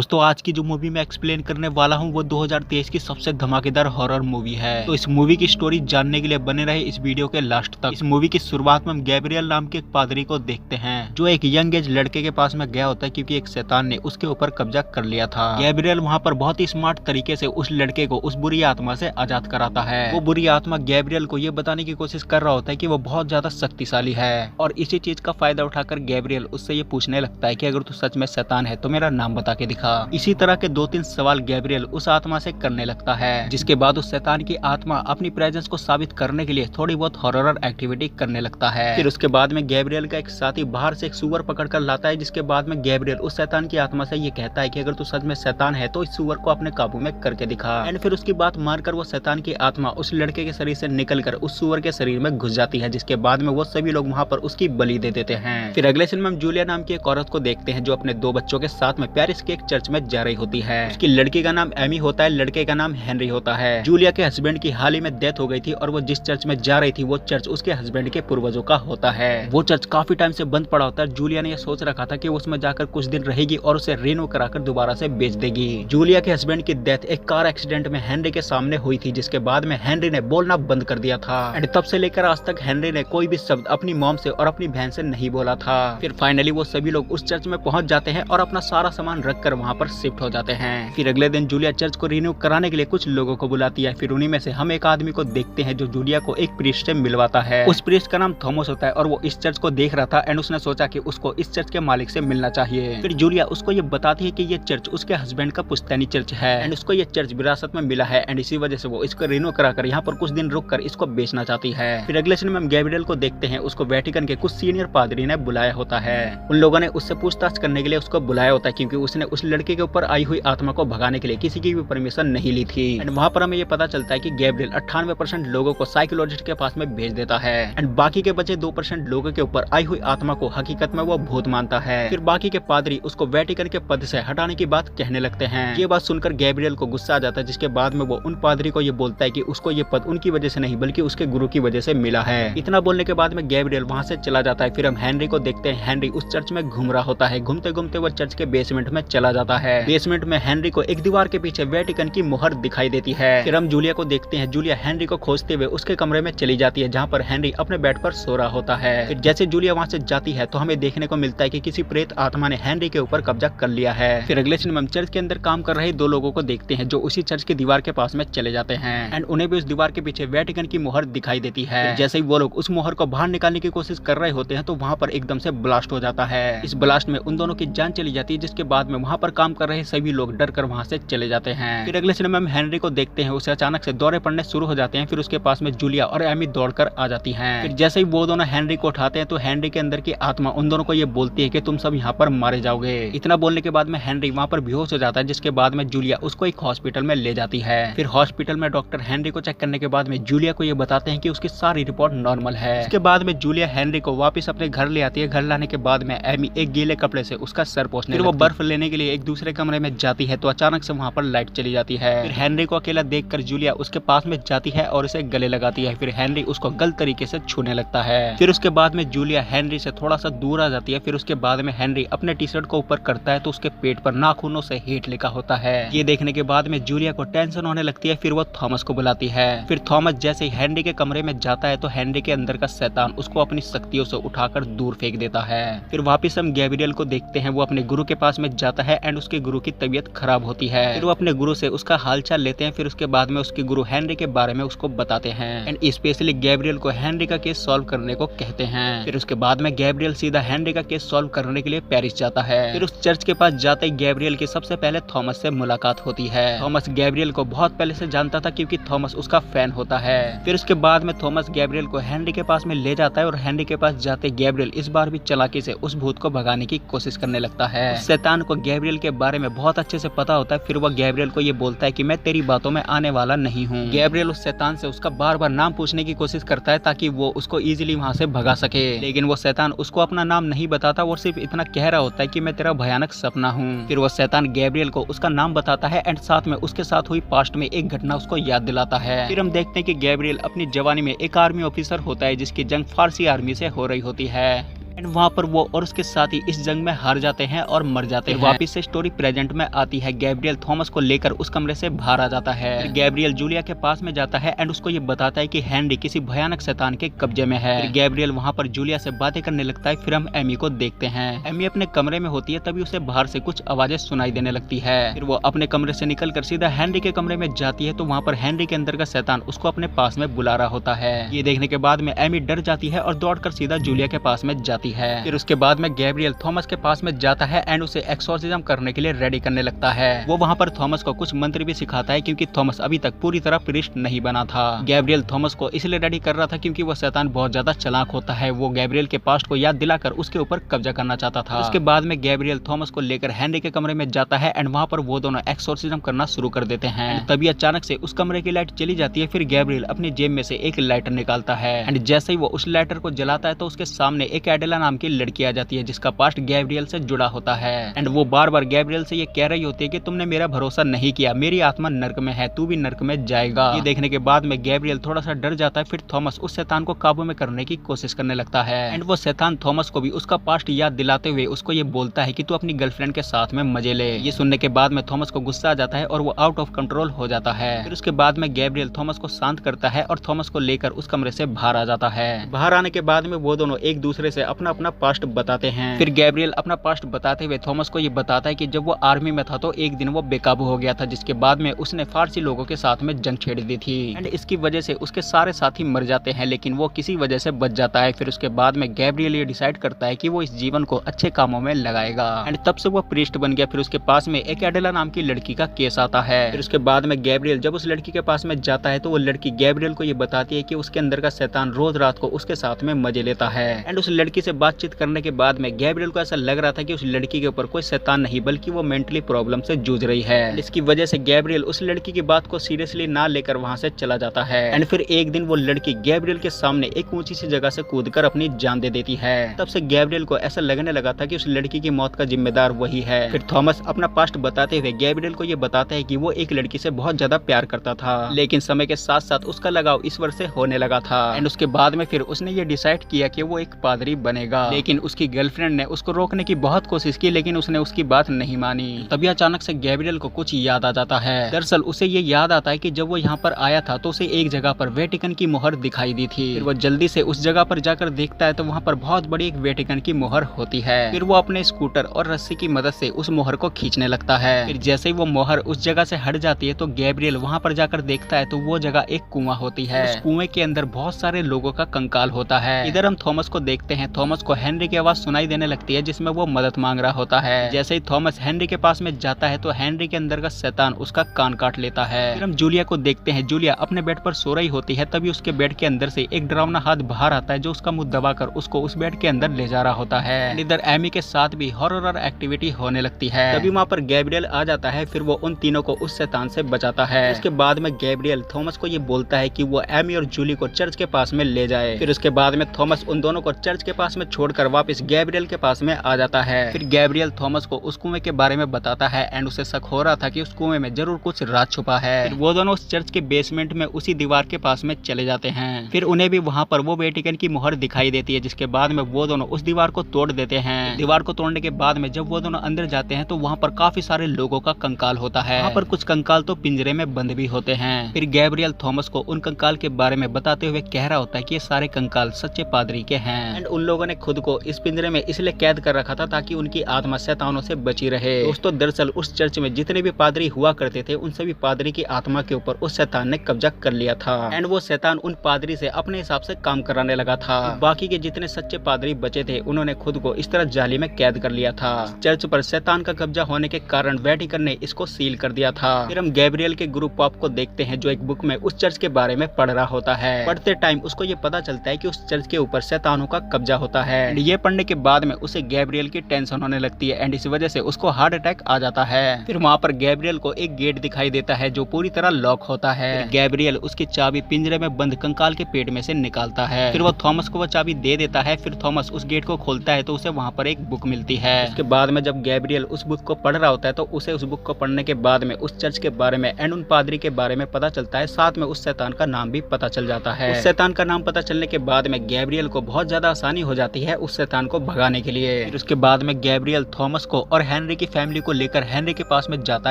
दोस्तों आज की जो मूवी मैं एक्सप्लेन करने वाला हूँ वो 2023 की सबसे धमाकेदार हॉरर मूवी है। तो इस मूवी की स्टोरी जानने के लिए बने रहे इस वीडियो के लास्ट तक। इस मूवी की शुरुआत में हम गैब्रियल नाम के एक पादरी को देखते हैं जो एक यंग एज लड़के के पास में गया होता है क्योंकि एक शैतान ने उसके ऊपर कब्जा कर लिया था। गैब्रियल वहाँ पर बहुत ही स्मार्ट तरीके से उस लड़के को उस बुरी आत्मा से आजाद कराता है। वो बुरी आत्मा गैब्रियल को ये बताने की कोशिश कर रहा होता है कि वो बहुत ज्यादा शक्तिशाली है और इसी चीज का फायदा उठाकर गैब्रियल उससे ये पूछने लगता है कि अगर तू सच में शैतान है तो मेरा नाम बता के दिखा। इसी तरह के 2-3 सवाल गैब्रियल उस आत्मा से करने लगता है, जिसके बाद उस शैतान की आत्मा अपनी प्रेजेंस को साबित करने के लिए थोड़ी बहुत हॉरर एक्टिविटी करने लगता है। फिर उसके बाद में गैब्रियल का एक साथी बाहर से एक सुअर पकड़ कर लाता है, जिसके बाद में गैब्रियल उस शैतान की आत्मा से ये कहता है कि अगर तू सच में शैतान है तो इस सुअर को अपने काबू में करके दिखा। एंड फिर उसकी बात मानकर वो शैतान की आत्मा उस लड़के के शरीर से निकलकर उस सुअर के शरीर में घुस जाती है, जिसके बाद में वो सभी लोग वहाँ पर उसकी बलि दे देते हैं। फिर अगले सीन में हम जूलिया नाम की एक औरत को देखते हैं जो अपने 2 बच्चों के साथ में पेरिस के एक चर्च में जा रही होती है। उसकी लड़की का नाम एमी होता है, लड़के का नाम हेनरी होता है। जूलिया के हस्बैंड की हाल ही में डेथ हो गई थी और वो जिस चर्च में जा रही थी वो चर्च उसके हस्बैंड के पूर्वजों का होता है। वो चर्च काफी टाइम से बंद पड़ा होता है। जूलिया ने यह सोच रखा था कि उसमें जाकर कुछ दिन रहेगी और उसे रिन्यू कराकर दोबारा से बेच देगी। जूलिया के हस्बैंड की डेथ एक कार एक्सीडेंट में हेनरी के सामने हुई थी, जिसके बाद में हेनरी ने बोलना बंद कर दिया था। एंड तब से लेकर आज तक हेनरी ने कोई भी शब्द अपनी मॉम से और अपनी बहन से नहीं बोला था। फिर फाइनली वो सभी लोग उस चर्च में पहुंच जाते हैं और अपना सारा सामान रखकर वहां पर शिफ्ट हो जाते हैं। फिर अगले दिन जूलिया चर्च को रिन्यू कराने के लिए कुछ लोगों को बुलाती है। फिर उन्हीं में से हम एक आदमी को देखते हैं जो जूलिया को एक प्रीस्ट से मिलवाता है। उस प्रीस्ट का नाम थॉमस होता है और वो इस चर्च को देख रहा था एंड उसने सोचा कि उसको इस चर्च के मालिक से मिलना चाहिए। फिर जूलिया उसको ये बताती है कि ये चर्च उसके हस्बैंड का पुश्तैनी चर्च है एंड उसको ये चर्च विरासत में मिला है एंड इसी वजह से वो इसको रिन्यू कराकर यहाँ पर कुछ दिन रुक कर इसको बेचना चाहती है। फिर अगले सीन में हम गैब्रियल को देखते हैं, उसको वेटिकन के कुछ सीनियर पादरी ने बुलाया होता है। उन लोगों ने उससे पूछताछ करने के लिए उसको बुलाया होता है क्योंकि उसने उस लड़के के ऊपर आई हुई आत्मा को भगाने के लिए किसी की भी परमिशन नहीं ली थी। एंड वहाँ पर हमें ये पता चलता है कि गैब्रियल 98% लोगों को साइकोलॉजिस्ट के पास में भेज देता है एंड बाकी के बचे 2% लोगों के ऊपर आई हुई आत्मा को हकीकत में वो भूत मानता है। फिर बाकी के पादरी उसको वेटिकन के पद से हटाने की बात कहने लगते हैं। ये बात सुनकर गैब्रियल को गुस्सा आ जाता है, जिसके बाद में वो उन पादरी को ये बोलता है कि उसको ये पद उनकी वजह से नहीं बल्कि उसके गुरु की वजह से मिला है। इतना बोलने के बाद में गैब्रियल वहाँ से चला जाता है। फिर हम हेनरी को देखते हैं, हेनरी उस चर्च में घूम रहा होता है। घूमते घूमते वो चर्च के बेसमेंट में चला जाता है। बेसमेंट में हेनरी को एक दीवार के पीछे वेटिकन की मोहर दिखाई देती है। फिर हम जूलिया को देखते हैं, जूलिया हेनरी को खोजते हुए उसके कमरे में चली जाती है जहाँ पर हेनरी अपने बेड पर सो रहा होता है। फिर जैसे जूलिया वहाँ से जाती है तो हमें देखने को मिलता है कि किसी प्रेत आत्मा ने हेनरी के ऊपर कब्जा कर लिया है। फिर अगले सीन में हम चर्च के अंदर काम कर रहे 2 लोगों को देखते हैं जो उसी चर्च की दीवार के पास में चले जाते हैं एंड उन्हें भी उस दीवार के पीछे वेटिकन की मोहर दिखाई देती है। जैसे ही वो लोग उस मोहर को बाहर निकालने की कोशिश कर रहे होते हैं तो वहाँ पर एकदम से ब्लास्ट हो जाता है। इस ब्लास्ट में उन दोनों की जान चली जाती है, जिसके बाद में वहाँ पर काम कर रहे सभी लोग डर कर वहाँ से चले जाते हैं। फिर अगले सीन में हम हेनरी को देखते हैं, उसे अचानक से दौरे पड़ने शुरू हो जाते हैं। फिर उसके पास में जूलिया और एमी दौड़कर आ जाती हैं। फिर जैसे ही वो दोनों हेनरी को उठाते हैं तो हेनरी के अंदर की आत्मा उन दोनों को ये बोलती है कि तुम सब यहाँ पर मारे जाओगे। इतना बोलने के बाद में हेनरी वहाँ पर बेहोश हो जाता है, जिसके बाद में जूलिया उसको एक हॉस्पिटल में ले जाती है। फिर हॉस्पिटल में डॉक्टर हेनरी को चेक करने के बाद में जूलिया को ये बताते हैं कि उसकी सारी रिपोर्ट नॉर्मल है। इसके बाद में जूलिया हेनरी को वापस अपने घर ले आती है। घर लाने के बाद में एमी एक गीले कपड़े से उसका सर पोंछने लगती है। वो बर्फ लेने के लिए एक दूसरे कमरे में जाती है तो अचानक से वहाँ पर लाइट चली जाती है। फिर हेनरी को अकेला देखकर जूलिया उसके पास में जाती है और उसे गले लगाती है। फिर हेनरी उसको गलत तरीके से छूने लगता है। फिर उसके बाद में जूलिया हेनरी से थोड़ा सा दूर आ जाती है। फिर उसके बाद में हेनरी अपने टी शर्ट को ऊपर करता है तो उसके पेट पर नाखूनों से हीट लिखा होता है। ये देखने के बाद में जूलिया को टेंशन होने लगती है। फिर वो थॉमस को बुलाती है। फिर थॉमस जैसे ही हेनरी के कमरे में जाता है तो हेनरी के अंदर का शैतान उसको अपनी शक्तियों से उठाकर दूर फेंक देता है। फिर वापस हम गैब्रियल को देखते हैं, वो अपने गुरु के पास में जाता है एंड उसके गुरु की तबीयत खराब होती है। फिर वो अपने गुरु से उसका हालचाल लेते हैं। फिर उसके बाद में उसके गुरु हेनरी के बारे में उसको बताते हैं एंड स्पेशली गैब्रियल को हेनरी का केस सॉल्व करने को कहते हैं। फिर उसके बाद में गैब्रियल सीधा हेनरी का केस सॉल्व करने के लिए पेरिस जाता है। फिर उस चर्च के पास जाते ही गैब्रियल की सबसे पहले थॉमस से मुलाकात होती है। थॉमस गैब्रियल को बहुत पहले से जानता था क्योंकि थॉमस उसका फैन होता है। फिर उसके बाद में थॉमस गैब्रियल को हेनरी के पास में ले जाता है और हेनरी के पास जाते गैब्रियल इस बार भी चालाकी से उस भूत को भगाने की कोशिश करने लगता है। शैतान को गैब्रियल के बारे में बहुत अच्छे से पता होता है। फिर वह गैब्रियल को ये बोलता है कि मैं तेरी बातों में आने वाला नहीं हूँ। गैब्रियल उस शैतान से उसका बार बार नाम पूछने की कोशिश करता है ताकि वो उसको इजीली वहाँ से भगा सके, लेकिन वो शैतान उसको अपना नाम नहीं बताता। वो सिर्फ इतना कह रहा होता है कि मैं तेरा भयानक सपना हूँ। फिर वो शैतान गैब्रियल को उसका नाम बताता है एंड साथ में उसके साथ हुई पास्ट में एक घटना उसको याद दिलाता है। फिर हम देखते हैं कि गैब्रियल अपनी जवानी में एक आर्मी ऑफिसर होता है जिसकी जंग फारसी आर्मी से हो रही होती है। एंड वहाँ पर वो और उसके साथी इस जंग में हार जाते हैं और मर जाते हैं। वापिस से स्टोरी प्रेजेंट में आती है। गैब्रियल थॉमस को लेकर उस कमरे से बाहर आ जाता है। गैब्रियल जूलिया के पास में जाता है एंड उसको ये बताता है कि हेनरी किसी भयानक शैतान के कब्जे में है। गैब्रियल वहाँ पर जूलिया से बातें करने लगता है। फिर हम एमी को देखते हैं। एमी अपने कमरे में होती है, तभी उसे बाहर से कुछ आवाजें सुनाई देने लगती है। फिर वो अपने कमरे से निकलकर सीधा हेनरी के कमरे में जाती है, तो वहाँ पर हेनरी के अंदर का शैतान उसको अपने पास में बुला रहा होता है। ये देखने के बाद में एमी डर जाती है और दौड़कर सीधा जूलिया के पास में जाती है। फिर उसके बाद में गैब्रियल थॉमस के पास में जाता है एंड उसे एक्सोर्सिज्म करने के लिए रेडी करने लगता है। वो वहाँ पर थॉमस को कुछ मंत्र भी सिखाता है, क्योंकि थॉमस अभी तक पूरी तरह प्रीस्ट नहीं बना था। गैब्रियल थॉमस को इसलिए रेडी कर रहा था क्योंकि वो शैतान बहुत ज्यादा चालाक होता है। वो गैब्रियल के पास्ट को याद दिलाकर उसके ऊपर कब्जा करना चाहता था। उसके बाद में गैब्रियल थॉमस को लेकर हेनरी के कमरे में जाता है एंड वहाँ पर वो दोनों एक्सोर्सिज्म करना शुरू कर देते हैं। तभी अचानक से उस कमरे की लाइट चली जाती है। फिर गैब्रियल अपनी जेब में से एक लाइटर निकालता है एंड जैसे ही वो उस लाइटर को जलाता है तो उसके सामने एक एडेला नाम की लड़की आ जाती है, जिसका पास्ट गैब्रियल से जुड़ा होता है। एंड वो बार बार गैब्रियल से ये कह रही होती है कि तुमने मेरा भरोसा नहीं किया, मेरी आत्मा नर्क में है, तू भी नर्क में जाएगा। ये देखने के बाद में गैब्रियल थोड़ा सा डर जाता है। फिर थॉमस उस शैतान को काबू में करने की कोशिश करने लगता है एंड वो शैतान थॉमस को भी उसका पास्ट याद दिलाते हुए उसको ये बोलता है कि तू अपनी गर्लफ्रेंड के साथ में मजे ले। ये सुनने के बाद में थॉमस को गुस्सा आ जाता है और वो आउट ऑफ कंट्रोल हो जाता है। फिर उसके बाद में गैब्रियल थॉमस को शांत करता है और थॉमस को लेकर उस कमरे से बाहर आ जाता है। बाहर आने के बाद में वो दोनों एक दूसरे से अपना अपना पास्ट बताते हैं। फिर गैब्रियल अपना पास्ट बताते हुए थॉमस को ये बताता है कि जब वो आर्मी में था तो एक दिन वो बेकाबू हो गया था, जिसके बाद में उसने फारसी लोगों के साथ में जंग छेड़ दी थी एंड इसकी वजह से उसके सारे साथी मर जाते हैं, लेकिन वो किसी वजह से बच जाता है। फिर उसके बाद में गैब्रियल ये डिसाइड करता है कि वो इस जीवन को अच्छे कामों में लगाएगा एंड तब से वो प्रीस्ट बन गया। फिर उसके पास में एक एडेला नाम की लड़की का केस आता है। फिर उसके बाद में गैब्रियल जब उस लड़की के पास में जाता है तो वो लड़की गैब्रियल को ये बताती है कि उसके अंदर का शैतान रोज रात को उसके साथ में मजे लेता है एंड उस लड़की से बातचीत करने के बाद में गैब्रियल को ऐसा लग रहा था कि उस लड़की के ऊपर कोई शैतान नहीं बल्कि वो मेंटली प्रॉब्लम से जूझ रही है। इसकी वजह से गैब्रियल उस लड़की की बात को सीरियसली ना लेकर वहां से चला जाता है एंड फिर एक दिन वो लड़की गैब्रियल के सामने एक ऊंची सी जगह से कूदकर अपनी जान दे देती है। तब से गैब्रियल को ऐसा लगने लगा था कि उस लड़की की मौत का जिम्मेदार वही है। फिर थॉमस अपना पास्ट बताते हुए गैब्रियल को ये बताता है कि वो एक लड़की से बहुत ज्यादा प्यार करता था, लेकिन समय के साथ साथ उसका लगाव ईश्वर से होने लगा था एंड उसके बाद में फिर उसने ये डिसाइड किया कि वो एक पादरी बनेगा। लेकिन उसकी गर्लफ्रेंड ने उसको रोकने की बहुत कोशिश की, लेकिन उसने उसकी बात नहीं मानी। तभी अचानक से गैब्रियल को कुछ याद आ जाता है। दरअसल उसे ये याद आता है कि जब वो यहाँ पर आया था तो उसे एक जगह पर वेटिकन की मोहर दिखाई दी थी। फिर वो जल्दी से उस जगह पर जाकर देखता है तो वहाँ पर बहुत बड़ी एक वेटिकन की मोहर होती है। फिर वो अपने स्कूटर और रस्सी की मदद से उस मोहर को खींचने लगता है। फिर जैसे ही वो मोहर उस जगह से हट जाती है तो गैब्रियल वहाँ पर जाकर देखता है तो वो जगह एक कुआं होती है। उस कुएं के अंदर बहुत सारे लोगों का कंकाल होता है। इधर हम थॉमस को देखते हैं। थॉमस को हेनरी की आवाज सुनाई देने लगती है जिसमें वो मदद मांग रहा होता है। जैसे ही थॉमस हेनरी के पास में जाता है तो हेनरी के अंदर का शैतान उसका कान काट लेता है। फिर हम जूलिया को देखते हैं। जूलिया अपने बेड पर सो रही होती है, तभी उसके बेड के अंदर से एक डरावना हाथ बाहर आता है जो उसका मुंह दबाकर उसको उस बेड के अंदर ले जा रहा होता है। इधर एमी के साथ भी हॉरर एक्टिविटी होने लगती है। तभी वहाँ पर गैब्रियल आ जाता है। फिर वो उन तीनों को उस शैतान से बचाता है। उसके बाद में गैब्रियल थॉमस को ये बोलता है कि वो एमी और जूली को चर्च के पास में ले जाए। फिर उसके बाद में थॉमस उन दोनों को चर्च के पास में छोड़कर वापस गैब्रियल के पास में आ जाता है। फिर गैब्रियल थॉमस को उस कुएं के बारे में बताता है एंड उसे शक हो रहा था कि उस कुएं में जरूर कुछ राज छुपा है। फिर वो दोनों उस चर्च के बेसमेंट में उसी दीवार के पास में चले जाते हैं। फिर उन्हें भी वहाँ पर वो वेटिकन की मोहर दिखाई देती है, जिसके बाद में वो दोनों उस दीवार को तोड़ देते हैं। दीवार को तोड़ने के बाद में जब वो दोनों अंदर जाते हैं तो वहाँ पर काफी सारे लोगों का कंकाल होता है। वहाँ पर कुछ कंकाल तो पिंजरे में बंद भी होते हैं। फिर गैब्रियल थॉमस को उन कंकाल के बारे में बताते हुए कह रहा होता है कि ये सारे कंकाल सच्चे पादरी के हैं एंड उन लोगों ने खुद को इस पिंजरे में इसलिए कैद कर रखा था ताकि उनकी आत्मा शैतानों से बची रहे। दोस्तों, दरअसल उस चर्च में जितने भी पादरी हुआ करते थे उन सभी पादरी की आत्मा के ऊपर उस शैतान ने कब्जा कर लिया था एंड वो शैतान उन पादरी से अपने हिसाब से काम कराने लगा था। बाकी के जितने सच्चे पादरी बचे थे उन्होंने खुद को इस तरह जाली में कैद कर लिया था। चर्च पर शैतान का कब्जा होने के कारण वेटिकन ने इसको सील कर दिया था। फिर हम गैब्रियल के गुरु पॉप को देखते हैं जो एक बुक में उस चर्च के बारे में पढ़ रहा होता है। पढ़ते टाइम उसको ये पता चलता है कि उस चर्च के ऊपर शैतानों का कब्जा होता है। ये पढ़ने के बाद में उसे गैब्रियल की टेंशन होने लगती है एंड इस वजह से उसको हार्ट अटैक आ जाता है। फिर वहाँ पर गैब्रियल को एक गेट दिखाई देता है जो पूरी तरह लॉक होता है। गैब्रियल उसकी चाबी पिंजरे में बंद कंकाल के पेट में से निकालता है। फिर वो थॉमस को वो चाबी दे देता है। फिर थॉमस उस गेट को खोलता है तो उसे वहाँ पर एक बुक मिलती है। उसके बाद में जब गैब्रियल उस बुक को पढ़ रहा होता है तो उसे उस बुक को पढ़ने के बाद में उस चर्च के बारे में एंड उन पादरी के बारे में पता चलता है। साथ में उस शैतान का नाम भी पता चल जाता है। उस शैतान का नाम पता चलने के बाद में गैब्रियल को बहुत ज्यादा आसानी हो जाती है उस शैतान को भगाने के लिए। फिर उसके बाद में गैब्रियल थॉमस को और हेनरी की फैमिली को लेकर हेनरी के पास में जाता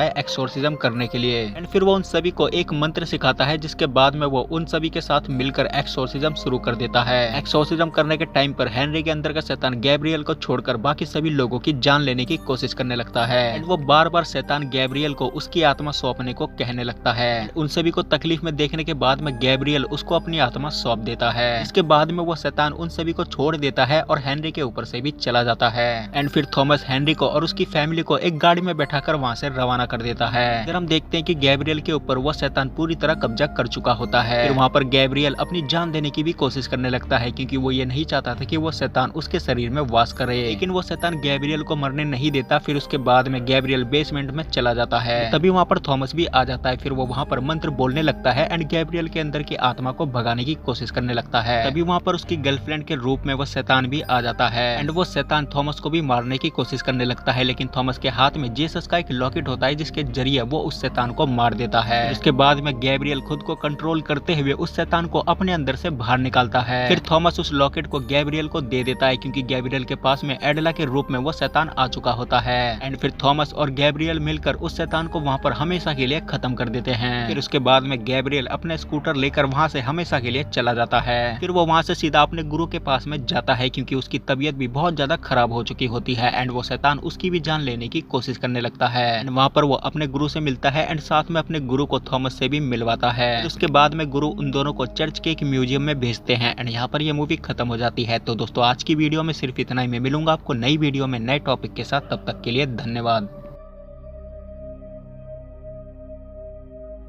है एक्सोर्सिज्म करने के लिए। एंड फिर वो उन सभी को एक मंत्र सिखाता है, जिसके बाद में वो उन सभी के साथ मिलकर एक्सोर्सिज्म शुरू कर देता है। एक्सोर्सिज्म करने के टाइम पर हेनरी के अंदर का शैतान गैब्रियल को छोड़कर बाकी सभी लोगों की जान लेने की कोशिश करने लगता है। एंड वो बार बार शैतान गैब्रियल को उसकी आत्मा सौंपने को कहने लगता है। उन सभी को तकलीफ में देखने के बाद में गैब्रियल उसको अपनी आत्मा सौंप देता है। इसके बाद में वो शैतान उन सभी को छोड़ देता है और हेनरी के ऊपर से भी चला जाता है। एंड फिर थॉमस हेनरी को और उसकी फैमिली को एक गाड़ी में बैठाकर वहां से रवाना कर देता है। फिर हम देखते हैं कि गैब्रियल के ऊपर वो शैतान पूरी तरह कब्जा कर चुका होता है। फिर वहां पर गैब्रियल अपनी जान देने की भी कोशिश करने लगता है, क्योंकि वो ये नहीं चाहता था कि वो शैतान उसके शरीर में वास करे। लेकिन वो शैतान गैब्रियल को मरने नहीं देता। फिर उसके बाद में गैब्रियल बेसमेंट में चला जाता है। तभी वहां पर थॉमस भी आ जाता है। फिर वो वहां पर मंत्र बोलने लगता है एंड गैब्रियल के अंदर की आत्मा को भगाने की कोशिश करने लगता है। तभी वहां पर उसकी गर्लफ्रेंड के रूप में वो शैतान भी आ जाता है। एंड वो शैतान थॉमस को भी मारने की कोशिश करने लगता है, लेकिन थॉमस के हाथ में जीसस का एक लॉकेट होता है, जिसके जरिए वो उस शैतान को मार देता है। उसके बाद में गैब्रियल खुद को कंट्रोल करते हुए उस शैतान को अपने अंदर से बाहर निकालता है। फिर थॉमस उस लॉकेट को गैब्रियल को दे देता है, क्योंकि गैब्रियल के पास में एडला के रूप में वो शैतान आ चुका होता है। एंड फिर थॉमस और गैब्रियल मिलकर उस शैतान को वहां पर हमेशा के लिए खत्म कर देते हैं। फिर उसके बाद में गैब्रियल अपने स्कूटर लेकर वहां से हमेशा के लिए चला जाता है। फिर वो वहां से सीधा अपने गुरु के पास में जाता है, क्योंकि उसकी तबीयत भी बहुत ज्यादा खराब हो चुकी होती है। एंड वो शैतान उसकी भी जान लेने की कोशिश करने लगता है। एंड वहां पर वो अपने गुरु से मिलता है एंड साथ में अपने गुरु को थॉमस से भी मिलवाता है। फिर उसके बाद में गुरु उन दोनों को चर्च के एक म्यूजियम में भेजते हैं। एंड यहाँ पर ये मूवी खत्म हो जाती है। तो दोस्तों आज की वीडियो में सिर्फ इतना ही। मैं मिलूंगा आपको नई वीडियो में नए टॉपिक के साथ। तब तक के लिए धन्यवाद।